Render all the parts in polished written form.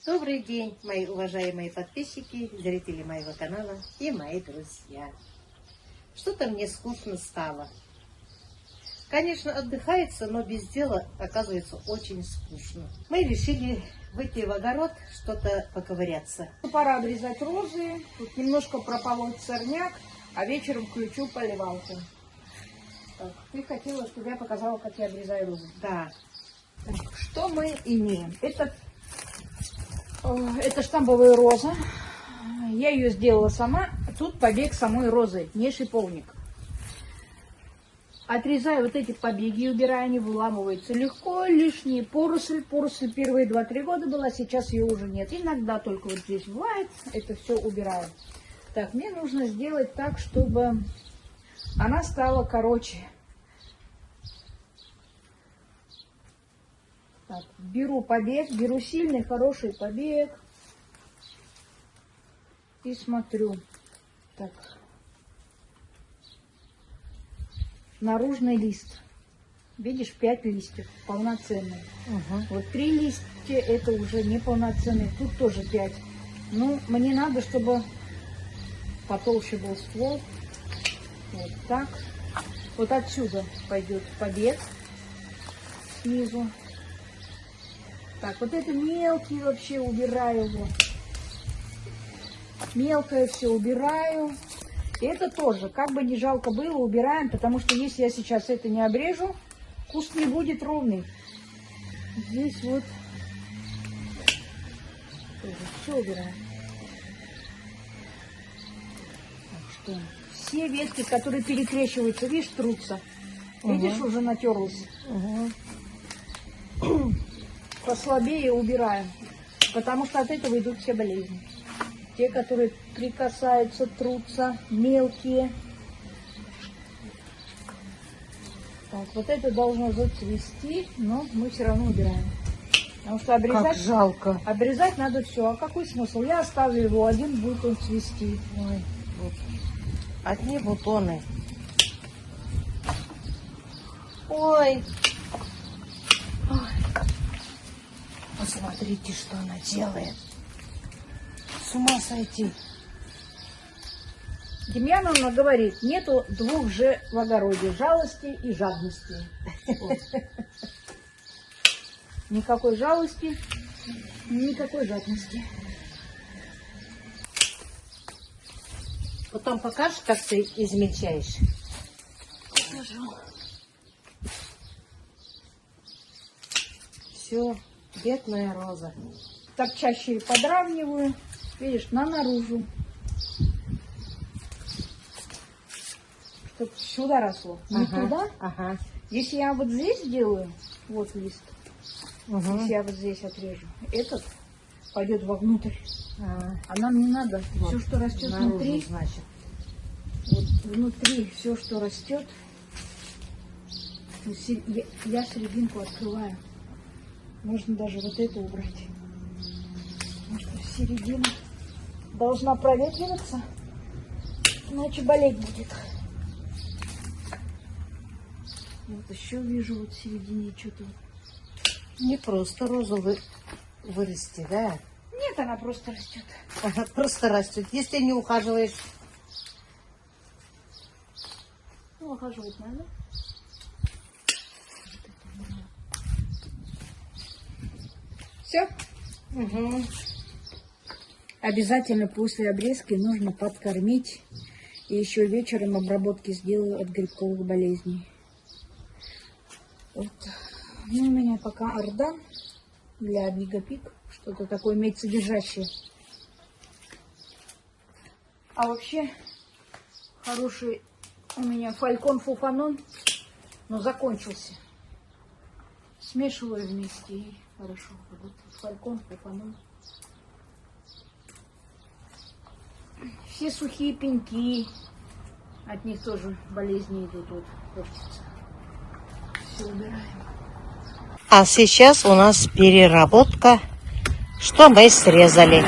Добрый день, мои уважаемые подписчики, зрители моего канала и мои друзья. Что-то мне скучно стало. Конечно, отдыхается, но без дела оказывается очень скучно. Мы решили выйти в огород, что-то поковыряться. Пора обрезать розы, тут немножко прополоть сорняк, а вечером включу поливалку. Так, ты хотела, чтобы я показала, как я обрезаю розы? Да. Так, что мы имеем? Это штамбовая роза. Я ее сделала сама. Тут побег самой розы, не шиповник. Отрезаю вот эти побеги, убираю, они выламываются легко, лишние поросль. Поросль первые 2-3 года была, сейчас ее уже нет. Иногда только вот здесь бывает, это все убираю. Так, мне нужно сделать так, чтобы она стала короче. Так, беру побег, беру сильный, хороший побег и смотрю. Так, наружный лист. Видишь, 5 листьев полноценных. Вот 3 листья это уже неполноценные. Тут тоже 5. Ну, мне надо, чтобы потолще был ствол. Вот так. Вот отсюда пойдет побег снизу. Так, вот это мелкие вообще убираю. Вот. Мелкое все убираю. И это тоже, как бы не жалко было, убираем, потому что если я сейчас это не обрежу, куст не будет ровный. Здесь вот тоже все убираем. Так что все ветки, которые перекрещиваются, видишь, трутся. Видишь, уже натерлась. Послабее убираем, потому что от этого идут все болезни. Те, которые прикасаются, трутся, мелкие. Так, вот это должно зацвести, но мы все равно убираем. Потому что обрезать, Как жалко. Обрезать надо все. А какой смысл? Я оставлю его, один будет он цвести. Ой, вот. Одни бутоны. Ой. Посмотрите, что она делает. С ума сойти. Демьяновна говорит, нету 2 Ж в огороде, жалости и жадности. Вот. Никакой жалости, никакой жадности. Потом покажешь, как ты измельчаешь? Покажу. Все, бедная роза. Так чаще подравниваю, видишь, наружу. Чтобы сюда росло, не туда. Ага. Если я вот здесь сделаю, вот лист, если я вот здесь отрежу, этот пойдет вовнутрь. А нам не надо. Вот. Все, что растет внутри, значит. Вот внутри все, что растет, я серединку открываю. Можно даже вот это убрать. Потому что середина должна проветриваться, иначе болеть будет. Вот еще вижу вот в середине что-то. Не просто розу вырасти, да? Нет, она просто растет. Она просто растет. Если не ухаживаешь. Ну, ухаживать надо. Все. Обязательно после обрезки нужно подкормить. И еще вечером обработки сделаю от грибковых болезней. Вот. Ну, у меня пока ордан для Бигапик. Что-то такое медсодержащее. А вообще хороший у меня фалькон фуфанон, но закончился. Смешиваю вместе и хорошо. Вот фалькон фуфанон. Все сухие пеньки, от них тоже болезни идут, вот, портятся. Все убираем. А сейчас у нас переработка, что мы срезали.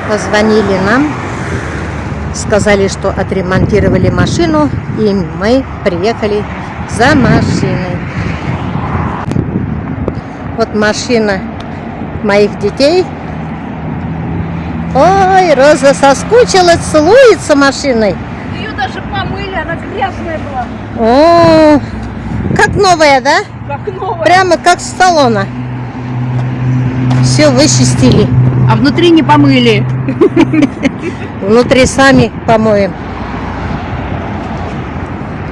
Позвонили нам, сказали, что отремонтировали машину, и мы приехали за машиной. Вот машина моих детей. Ой, Роза соскучилась, целуется машиной. Ее даже помыли, она грязная была. О, как новая, да? Как новая. Прямо как с салона. Все вычистили. А внутри не помыли. Внутри сами помоем.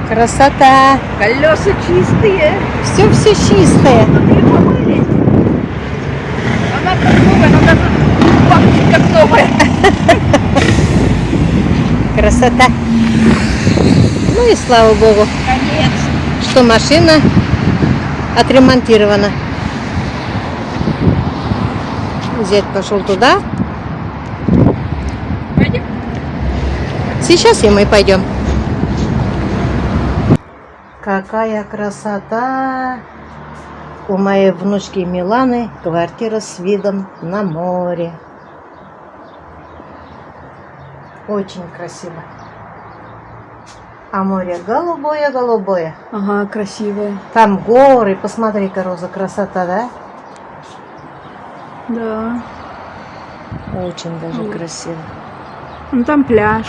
Красота. Колеса чистые. Все чистое. Внутри помыли. Она как новая, она даже пахнет как новая. Красота. Ну и слава богу, Конечно. что машина отремонтирована. Зять пошел туда. Пойдем. Сейчас и мы пойдем. Какая красота! У моей внучки Миланы квартира с видом на море. Очень красиво. А море голубое-голубое. Ага, красивая. Там горы. Посмотри-ка, Роза, красота, да? Да. Очень даже красиво. Ну там пляж.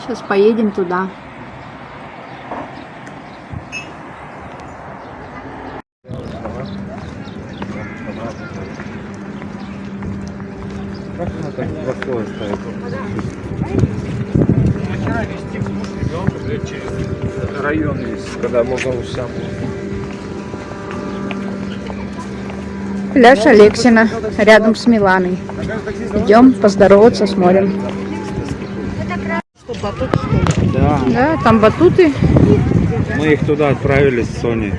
Сейчас поедем туда. Как она так плохое ставит? Вчера вести в душ ребенка, блядь, через район есть, когда можно сам. Пляж Алексина, рядом с Миланой. Идем поздороваться с морем. Да, Да, там батуты. мы их туда отправили с Соней.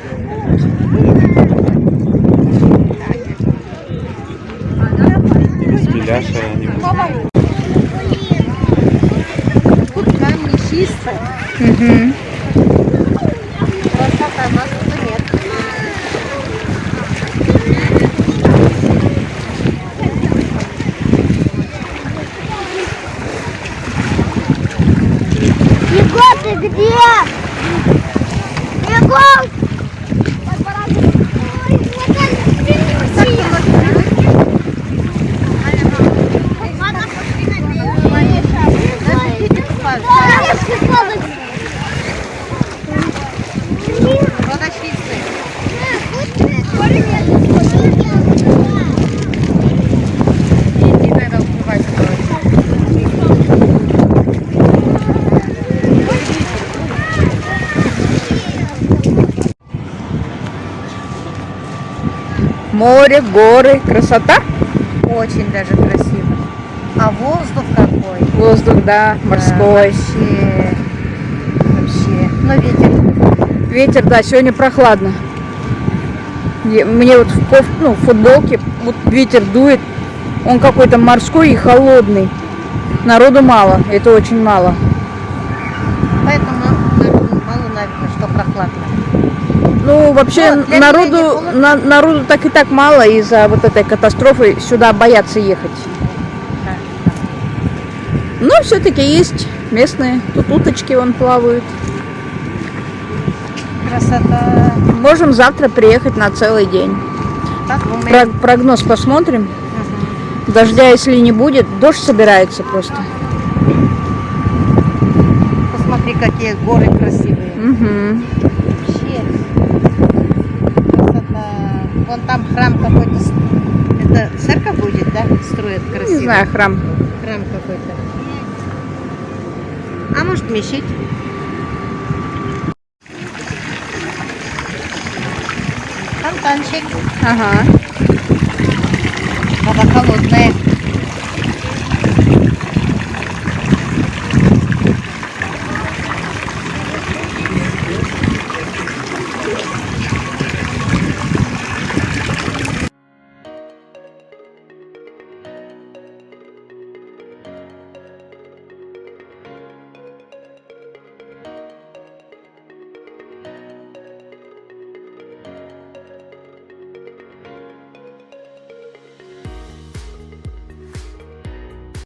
С Беляшей они были. Тут камни чистые. Угу. Красота, нас тут нет. Егор, ты где? Егор! Вода чистая. Иди, надо укрывать. Море, горы, красота. Очень даже красиво. А воздух какой. Воздух, да, морской. Вообще. Но ветер. Ветер, да, сегодня прохладно. Мне вот в футболке вот ветер дует. Он какой-то морской и холодный. Народу мало, это очень мало. Поэтому мало наверное, что прохладно. Ну, вообще, Ну, для меня не народу, холодно. народу так и так мало из-за вот этой катастрофы. Сюда боятся ехать. Но все-таки есть местные. Тут уточки вон плавают. Красота. Можем завтра приехать на целый день. Так думаем. Прогноз посмотрим. Мгм. Дождя, если не будет, дождь собирается просто. Посмотри, какие горы красивые. Угу. Вообще. Красота. Вон там храм какой-то. Это церковь будет, да? Строят красиво. Не знаю, храм. Храм какой-то. А может, мечеть? Фонтанчик. Ага. Вода холодная.